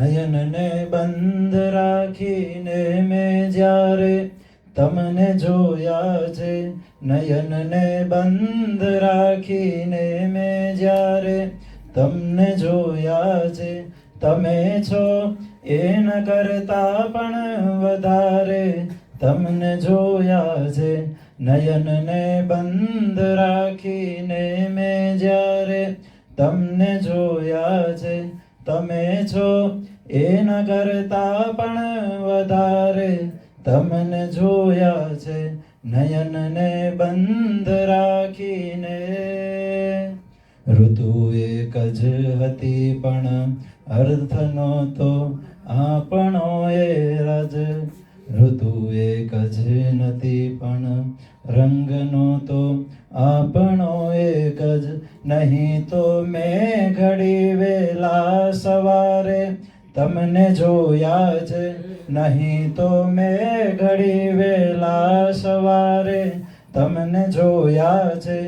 નયનને બંધ રાખીને મેં જ્યારે તમને જોયા છે, નયનને બંધ રાખીને મેં જ્યારે તમને જોયા છે, તમે છો એન કરતા પણ વધારે તમને જોયા છે. નયનને બંધ રાખીને મેં જ્યારે તમને જોયા છે, તમે છો એના કરતા પણ વધારે તમને જોયા છે. નયનને બંધ રાખીને. ઋતુ એક જ હતી પણ અર્થ નહોતો આપણો એ રાજ. ઋતુ એક જ નથી પણ રંગ નહોતો આપણો એક જ. નહીં તો મેં ઘડી વેલા સવારે તમને જોયા છે, નહીં તો મેં ઘડી વેલા સવારે તમને જોયા છે,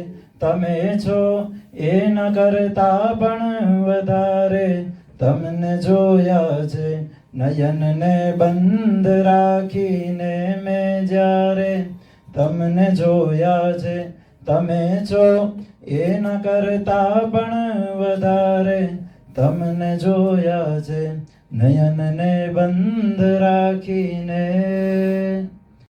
તમે છો એના કરતા પણ વધારે તમને જોયા છે. નયનને બંધ રાખીને મેં જ્યારે તમને જોયા છે, તમે છો એના કરતા પણ વધારે તમને જોયા છે. નયનને બંધ રાખીને.